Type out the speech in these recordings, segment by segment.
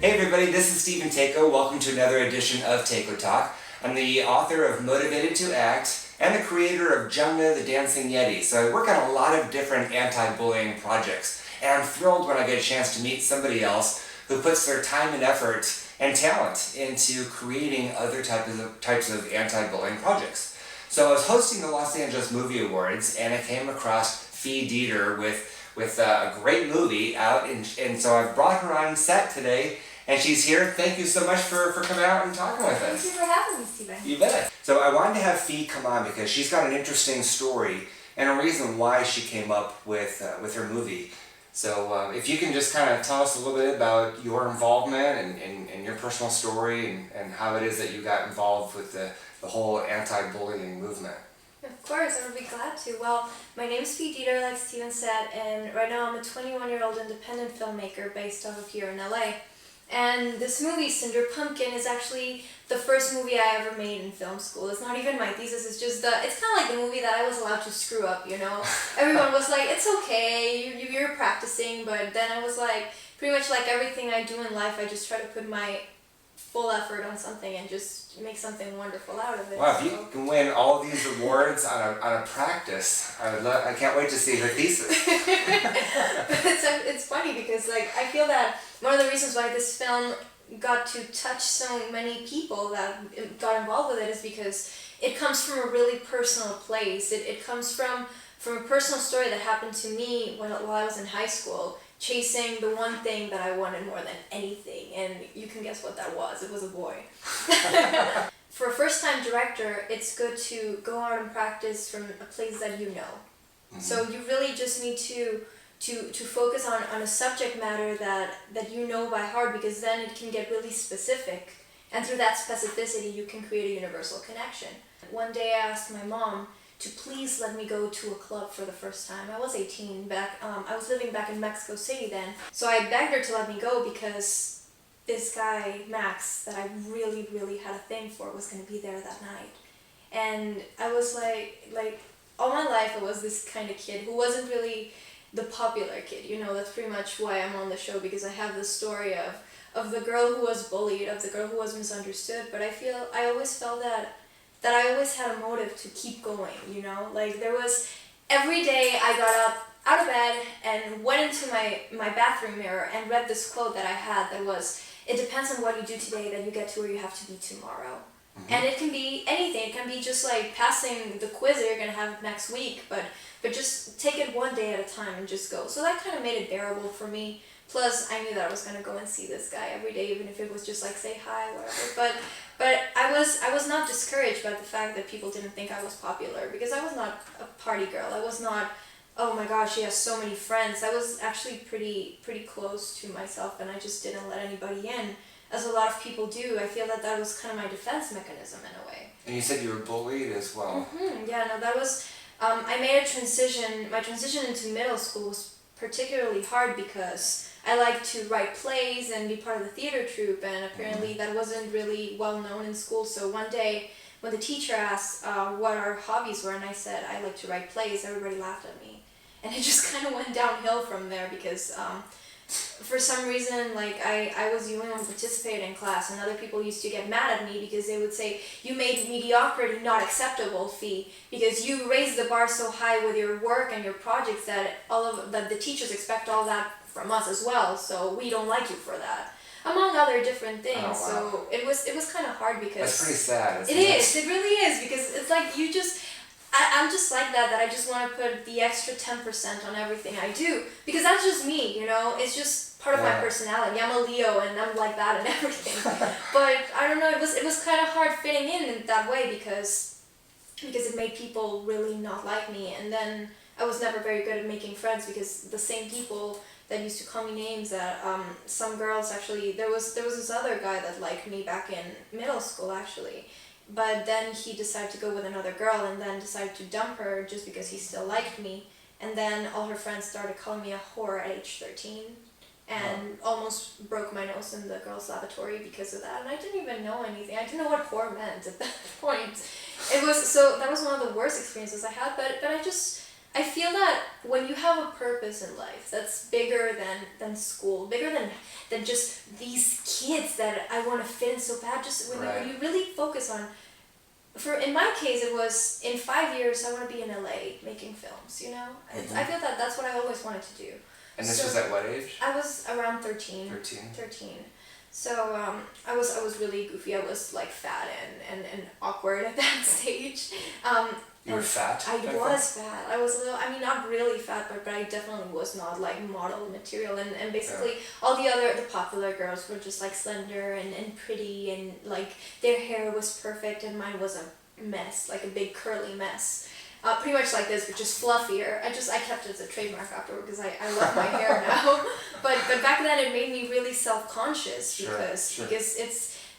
Hey everybody, this is Stephen Tako. Welcome to another edition of Tako Talk. I'm the author of Motivated to Act and the creator of Jungna the Dancing Yeti. So I work on a lot of different anti-bullying projects, and I'm thrilled when I get a chance to meet somebody else who puts their time and effort and talent into creating other types of anti-bullying projects. So I was hosting the Los Angeles Movie Awards and I came across Fee Dieter with a great movie out, and so I've brought her on set today, and she's here. Thank you so much for coming out and talking with us. Thank you for having me, Stephen. You bet. So I wanted to have Fee come on because she's got an interesting story and a reason why she came up with her movie. So if you can just kind of tell us a little bit about your involvement and your personal story and how it is that you got involved with the whole anti-bullying movement. Of course, I would be glad to. Well, my name is Fee Dieter, like Stephen said, and right now I'm a 21-year-old independent filmmaker based out of here in LA. And this movie, Cinder Pumpkin, is actually the first movie I ever made in film school. It's not even my thesis, it's just it's kind of like the movie that I was allowed to screw up, you know? Everyone was like, it's okay, you're practicing, but then I was like, pretty much like everything I do in life, I just try to put my full effort on something and just make something wonderful out of it. Wow, if you can win all these awards on a practice, I can't wait to see her thesis. It's funny because like I feel that one of the reasons why this film got to touch so many people that got involved with it is because it comes from a really personal place. It comes from a personal story that happened to me while I was in high school, chasing the one thing that I wanted more than anything, and you can guess what that was. It was a boy. For a first-time director, it's good to go out and practice from a place that you know. Mm-hmm. So you really just need to focus on a subject matter that you know by heart, because then it can get really specific, and through that specificity you can create a universal connection. One day I asked my mom to please let me go to a club for the first time. I was 18 back. I was living back in Mexico City then. So I begged her to let me go because this guy, Max, that I really, really had a thing for was going to be there that night. And I was like all my life I was this kind of kid who wasn't really the popular kid. You know, that's pretty much why I'm on the show, because I have this story of the girl who was bullied, of the girl who was misunderstood. But I always felt that I always had a motive to keep going, you know? Like there was, every day I got up out of bed and went into my bathroom mirror and read this quote that I had that was, it depends on what you do today that you get to where you have to be tomorrow. Mm-hmm. And it can be anything. It can be just like passing the quiz that you're going to have next week, but just take it one day at a time and just go. So that kind of made it bearable for me. Plus, I knew that I was going to go and see this guy every day, even if it was just like say hi, whatever. But I was not discouraged by the fact that people didn't think I was popular, because I was not a party girl. I was not, oh my gosh, she has so many friends. I was actually pretty close to myself, and I just didn't let anybody in, as a lot of people do. I feel that was kind of my defense mechanism in a way. And you said you were bullied as well. Mm-hmm. Yeah, no, that was, I made a transition. My transition into middle school was particularly hard because I like to write plays and be part of the theater troupe, and apparently that wasn't really well known in school. So one day when the teacher asked what our hobbies were, and I said I like to write plays, everybody laughed at me. And it just kind of went downhill from there, because for some reason, like I was the only one who participated in class, and other people used to get mad at me because they would say, you made mediocrity not acceptable, Fee, because you raised the bar so high with your work and your projects that that the teachers expect all that from us as well, so we don't like you for that, among other different things. Oh, wow. So it was kind of hard, because that's pretty sad. It really is, because it's like I'm just like that I just want to put the extra 10% on everything I do, because that's just me, you know, it's just part of my personality. I'm a Leo and I'm like that and everything. But I don't know, it was kind of hard fitting in that way, because it made people really not like me, and then I was never very good at making friends, because the same people that used to call me names, that some girls actually, there was this other guy that liked me back in middle school actually, but then he decided to go with another girl and then decided to dump her just because he still liked me, and then all her friends started calling me a whore at age 13 and almost broke my nose in the girls' lavatory because of that, and I didn't even know anything. I didn't know what whore meant at that point. That was one of the worst experiences I had, but I I feel that when you have a purpose in life that's bigger than school, bigger than just these kids that I want to fit in so bad, just when you really focus on, in my case, it was in 5 years I want to be in LA making films, you know? I feel that that's what I always wanted to do. And this was at what age? I was around 13. 13. So I was really goofy. I was like fat and awkward at that stage. You were fat? I was fat. I was a little, I mean, not really fat, but I definitely was not like model material. And basically all the popular girls were just like slender and pretty, and like their hair was perfect and mine was a mess, like a big curly mess. Pretty much like this, but just fluffier. I kept it as a trademark afterward because I love my hair now. But back then it made me really self-conscious because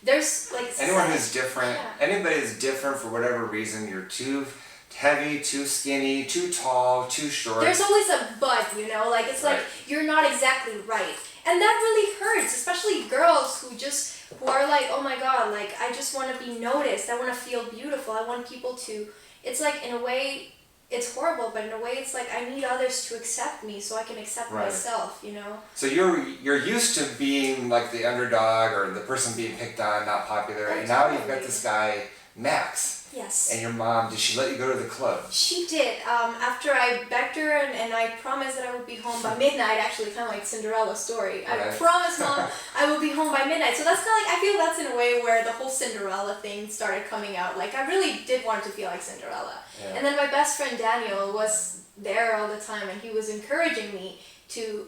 there's like... Anyone who's different, anybody who's different for whatever reason, you're too heavy, too skinny, too tall, too short. There's always a but, you know, like it's like you're not exactly right. And that really hurts, especially girls who are like, oh my god, like I just want to be noticed. I want to feel beautiful. I want people to... It's like, in a way, it's horrible, but in a way it's like I need others to accept me so I can accept myself, you know? So you're used to being like the underdog or the person being picked on, not popular, and now you've got this guy, Max. Yes. And your mom, did she let you go to the club? She did. After I begged her and I promised that I would be home by midnight, actually, kind of like Cinderella's story. I promised Mom I would be home by midnight. So that's kind of like, I feel that's in a way where the whole Cinderella thing started coming out. Like, I really did want to feel like Cinderella. Yeah. And then my best friend Daniel was there all the time, and he was encouraging me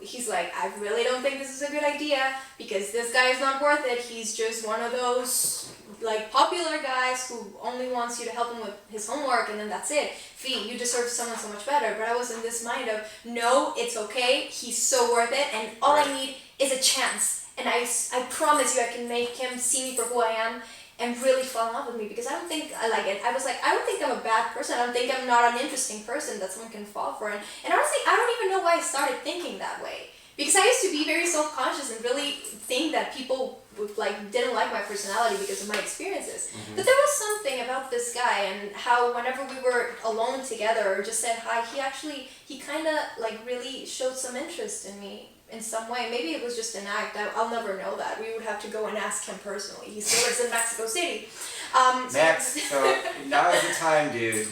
he's like, I really don't think this is a good idea because this guy is not worth it. He's just one of those like popular guys who only wants you to help him with his homework and then that's it. Fee, you deserve someone so much better. But I was in this mind of, no, it's okay. He's so worth it, and all I need is a chance. And I promise you I can make him see me for who I am and really fall in love with me, because I don't think I like it. I was like, I don't think I'm a bad person. I don't think I'm not an interesting person that someone can fall for. And honestly, I don't even know why I started thinking that way. Because I used to be very self-conscious and really think that people didn't like my personality because of my experiences. Mm-hmm. But there was something about this guy and how whenever we were alone together or just said hi, he kind of really showed some interest in me in some way. Maybe it was just an act. I'll never know that. We would have to go and ask him personally. He still lives in Mexico City. Max, so now is the time, dude.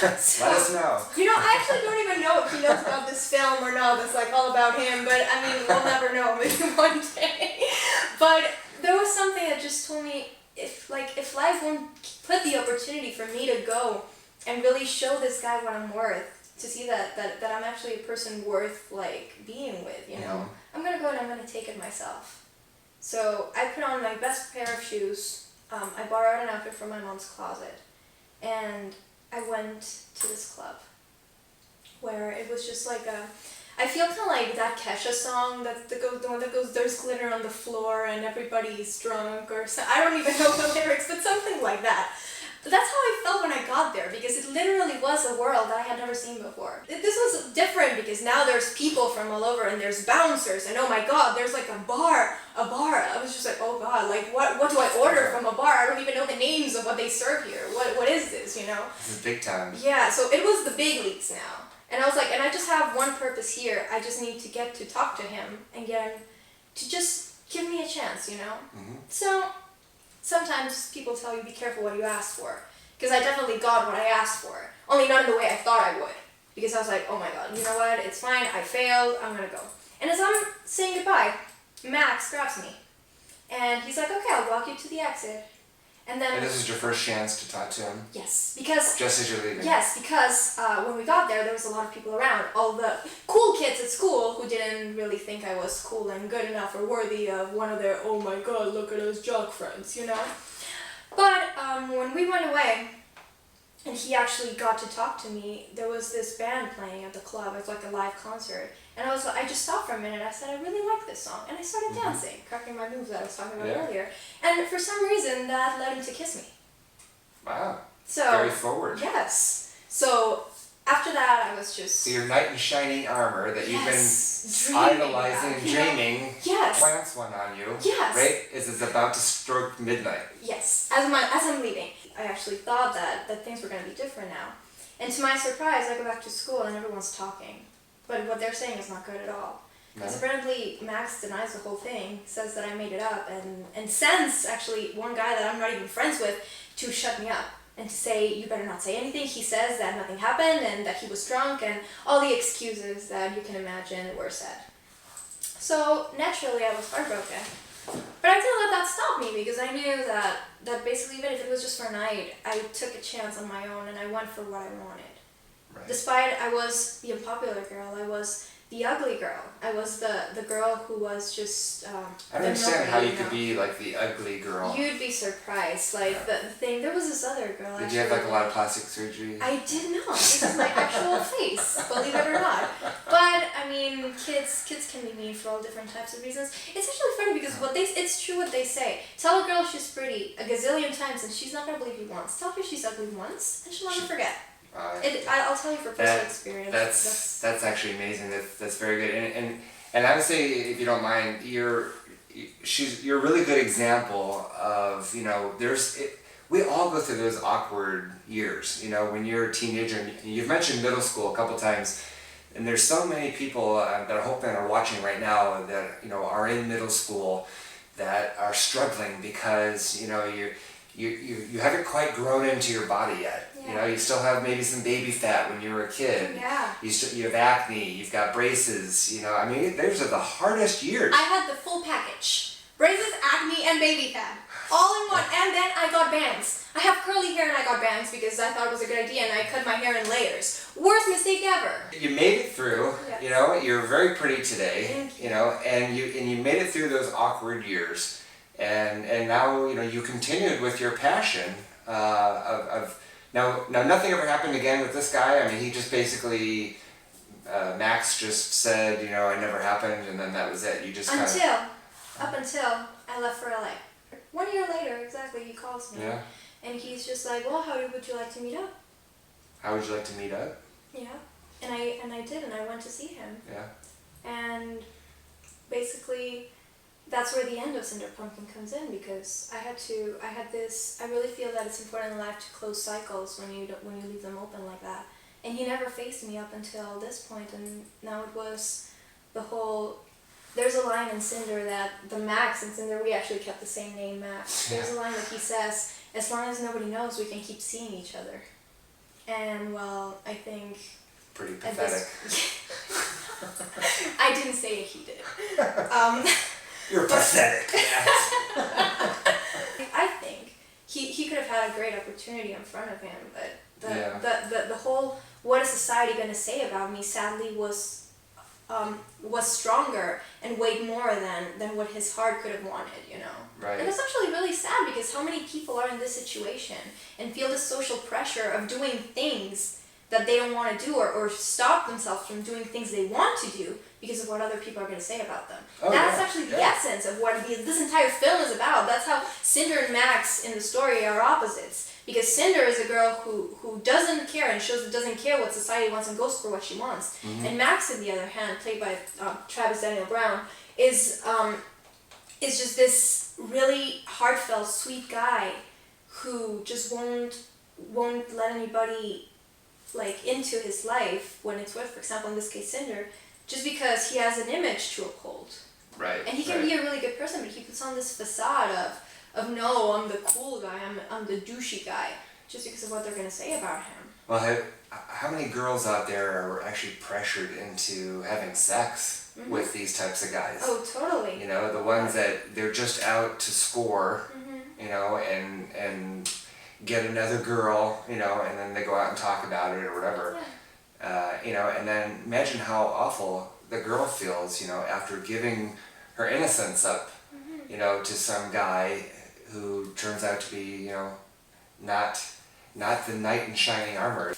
Let us know. You know, I actually don't even know if he knows about this film or not. That's all about him. But I mean, we'll never know. Maybe one day. But there was something that just told me if life won't put the opportunity for me to go and really show this guy what I'm worth, to see that I'm actually a person worth being with, you know, I'm gonna go and I'm gonna take it myself. So I put on my best pair of shoes. I borrowed an outfit from my mom's closet, and I went to this club where it was just I feel kind of like that Kesha song, the one that goes, there's glitter on the floor and everybody's drunk, or so, I don't even know the lyrics, but something like that. But that's how I felt when I got there, because it literally was a world that I had never seen before. This was different because now there's people from all over and there's bouncers, and oh my god, there's a bar. I was just oh god, what do I order from a bar? I don't even know the names of what they serve here. What is this, you know? This is big time. Yeah, so it was the big leagues now. And I was and I just have one purpose here. I just need to get to talk to him and get him to just give me a chance, you know? Mm-hmm. So sometimes people tell you, be careful what you ask for. Because I definitely got what I asked for. Only not in the way I thought I would. Because I was oh my god, you know what? It's fine. I failed. I'm going to go. And as I'm saying goodbye, Max grabs me. And he's okay, I'll walk you to the exit. And this is your first chance to talk to him? Yes, because... Just as you're leaving? Yes, because when we got there was a lot of people around. All the cool kids at school who didn't really think I was cool and good enough or worthy of one of their, oh my god, look at us jock friends, you know? But when we went away, and he actually got to talk to me, there was this band playing at the club. It was a live concert. And I just stopped for a minute. I said, I really like this song. And I started dancing, cracking my moves that I was talking about earlier. And for some reason, that led him to kiss me. Wow. So, very forward. Yes. So after that, I was just... So your knight in shining armor that you've been idolizing, dreaming, plants one on you, right? Is about to stroke midnight. Yes. As I'm leaving, I actually thought that things were going to be different now. And to my surprise, I go back to school and everyone's talking. But what they're saying is not good at all. Because apparently Max denies the whole thing, says that I made it up, and sends actually one guy that I'm not even friends with to shut me up and to say, you better not say anything. He says that nothing happened and that he was drunk and all the excuses that you can imagine were said. So naturally I was heartbroken. But I didn't let that stop me because I knew that basically even if it was just for a night, I took a chance on my own and I went for what I wanted. Right. Despite I was the unpopular girl, I was the ugly girl. I was the girl who was just I don't understand how you could be like the ugly girl. You'd be surprised. Like the thing, there was this other girl. Did you have like a lot of plastic surgery? I did not. This is my actual face, believe it or not. But I mean, kids can be mean for all different types of reasons. It's actually funny because it's true what they say. Tell a girl she's pretty a gazillion times and she's not gonna believe you once. Tell her she's ugly once and she'll never forget. I'll tell you for personal experience. That's actually amazing. That's very good. And I would say, if you don't mind, you're a really good example of, we all go through those awkward years. When you're a teenager, and you've mentioned middle school a couple times, and there's so many people that I hope that are watching right now that are in middle school that are struggling because you haven't quite grown into your body yet. Yeah. You still have maybe some baby fat when you were a kid. Yeah. You have acne, you've got braces, those are the hardest years. I had the full package. Braces, acne, and baby fat. All in one. And then I got bangs. I have curly hair and I got bangs because I thought it was a good idea and I cut my hair in layers. Worst mistake ever. You made it through, Yes. You're very pretty today, Thank you. And you made it through those awkward years. And now, you continued with your passion of now nothing ever happened again with this guy. I mean, he just basically, Max just said, it never happened, and then that was it. You just up until I left for LA. 1 year later, exactly, he calls me. Yeah. And he's just like, well, would you like to meet up? How would you like to meet up? Yeah. And I did, and I went to see him. Yeah. And basically, that's where the end of Cinder Pumpkin comes in because I really feel that it's important in life to close cycles when you leave them open like that. And he never faced me up until this point, and now it was the whole. There's a line in Cinder that the Max in Cinder, we actually kept the same name, Max. There's a line that he says, as long as nobody knows, we can keep seeing each other. And well, I think. Pretty pathetic. I didn't say it, he did. You're pathetic. I think he could have had a great opportunity in front of him, but the whole what is society going to say about me sadly was stronger and weighed more than what his heart could have wanted, Right. And it's actually really sad because how many people are in this situation and feel the social pressure of doing things that they don't want to do or stop themselves from doing things they want to do because of what other people are going to say about them. That's actually the essence of what this entire film is about. That's how Cinder and Max in the story are opposites. Because Cinder is a girl who doesn't care and shows that doesn't care what society wants and goes for what she wants. Mm-hmm. And Max, on the other hand, played by Travis Daniel Brown, is just this really heartfelt, sweet guy who just won't let anybody into his life when it's with, for example, in this case, Cinder, just because he has an image to uphold. Right. And he can be a really good person, but he puts on this facade of no, I'm the cool guy, I'm the douchey guy, just because of what they're going to say about him. Well, how many girls out there are actually pressured into having sex with these types of guys? Oh, totally. The ones that they're just out to score, Mm-hmm. and get another girl, and then they go out and talk about it or whatever. Yeah. And then imagine how awful the girl feels, after giving her innocence up, to some guy who turns out to be, not the knight in shining armor.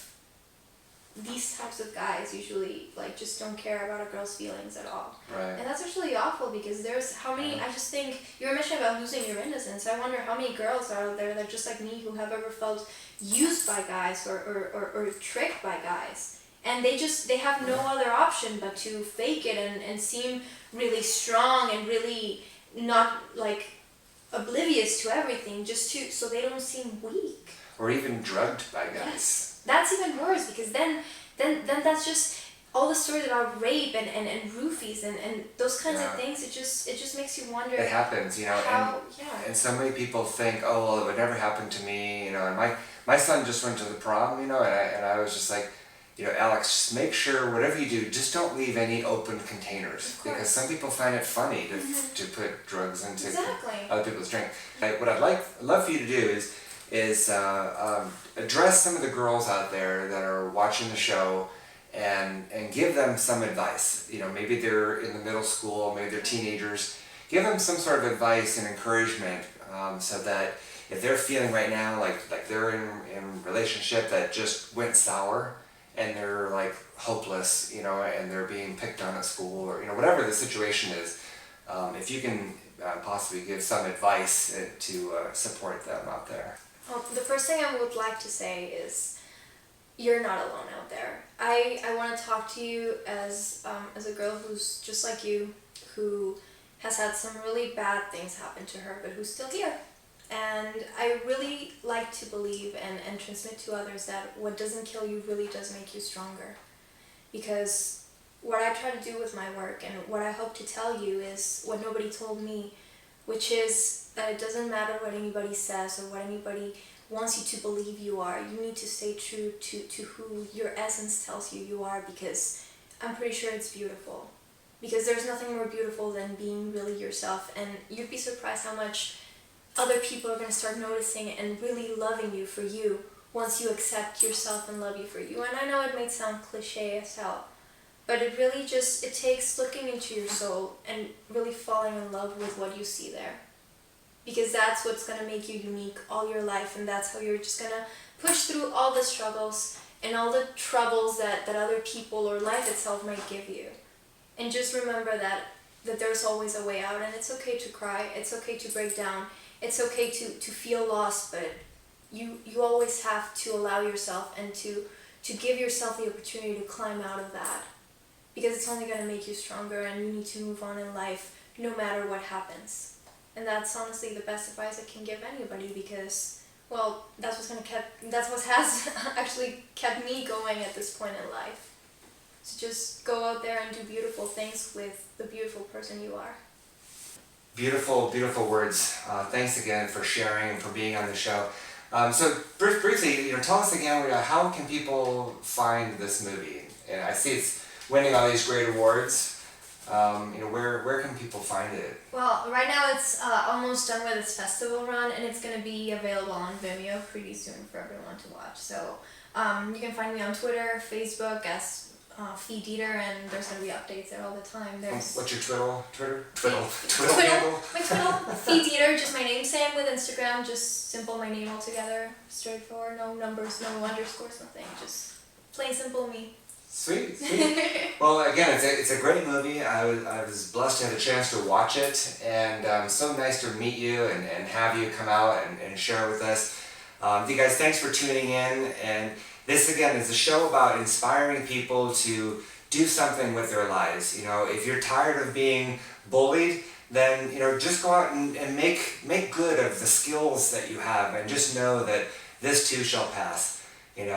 These types of guys usually just don't care about a girl's feelings at all. Right. And that's actually awful because there's how many, I just think, you were mentioning about losing your innocence. I wonder how many girls are out there that just like me who have ever felt used by guys or tricked by guys. And they have no other option but to fake it and seem really strong and really not oblivious to everything so they don't seem weak. Or even drugged by guys. that's even worse, because then that's just all the stories about rape and roofies and those kinds of things. It just makes you wonder. It happens, how, and so many people think, oh well, it would never happen to me, and my son just went to the prom, and I was just like, Alex, just make sure whatever you do, just don't leave any open containers, because some people find it funny to put drugs into other people's drink. What I'd love for you to do is address some of the girls out there that are watching the show, and give them some advice. Maybe they're in the middle school, maybe they're teenagers. Give them some sort of advice and encouragement, so that if they're feeling right now like they're in a relationship that just went sour, and they're like hopeless, and they're being picked on at school, or whatever the situation is, if you can possibly give some advice to support them out there. Well, the first thing I would like to say is, you're not alone out there. I want to talk to you as a girl who's just like you, who has had some really bad things happen to her, but who's still here. And I really like to believe and transmit to others that what doesn't kill you really does make you stronger. Because what I try to do with my work, and what I hope to tell you, is what nobody told me, which is that it doesn't matter what anybody says or what anybody wants you to believe you are. You need to stay true to who your essence tells you are, because I'm pretty sure it's beautiful. Because there's nothing more beautiful than being really yourself, and you'd be surprised how much other people are going to start noticing and really loving you for you once you accept yourself and love you for you. And I know it may sound cliche as hell, but it really it takes looking into your soul and really falling in love with what you see there. Because that's what's going to make you unique all your life, and that's how you're just going to push through all the struggles and all the troubles that other people or life itself might give you. And just remember that there's always a way out, and it's okay to cry, it's okay to break down, it's okay to feel lost, but you always have to allow yourself and to give yourself the opportunity to climb out of that. Because it's only going to make you stronger, and you need to move on in life no matter what happens. And that's honestly the best advice I can give anybody, because, well, that's what has actually kept me going at this point in life. So just go out there and do beautiful things with the beautiful person you are. Beautiful, beautiful words. Thanks again for sharing and for being on the show. So briefly, tell us again, how can people find this movie? And I see it's winning all these great awards. Where can people find it? Well, right now it's almost done with its festival run, and it's going to be available on Vimeo pretty soon for everyone to watch. So you can find me on Twitter, Facebook as Feed Eater, and there's going to be updates there all the time. What's your Twitter handle? My Twitter, Feed Eater, just my name. Same with Instagram, just simple, my name all together, straightforward, no numbers, no underscores, nothing, just plain simple me. Sweet. Well, again, it's a great movie. I was blessed to have a chance to watch it, and so nice to meet you and have you come out and share with us. You guys, thanks for tuning in. And this, again, is a show about inspiring people to do something with their lives. If you're tired of being bullied, then just go out and make good of the skills that you have, and just know that this too shall pass. And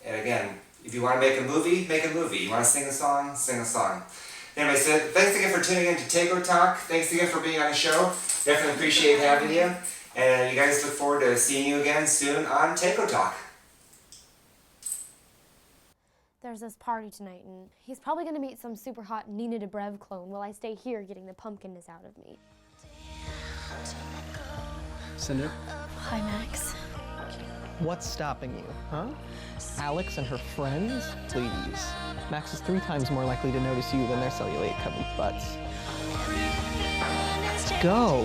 again, if you want to make a movie, make a movie. You want to sing a song, sing a song. Anyway, so thanks again for tuning in to Tako Talk. Thanks again for being on the show. Definitely appreciate having you. And you guys look forward to seeing you again soon on Tako Talk. There's this party tonight, and he's probably going to meet some super hot Nina Dobrev clone while I stay here getting the pumpkinness out of me. Cinder? Hi, Max. What's stopping you, huh? Alex and her friends? Please. Max is 3 times more likely to notice you than their cellulite-covered butts. Go!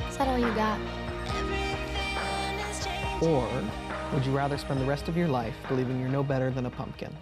Is that all you got? Or would you rather spend the rest of your life believing you're no better than a pumpkin?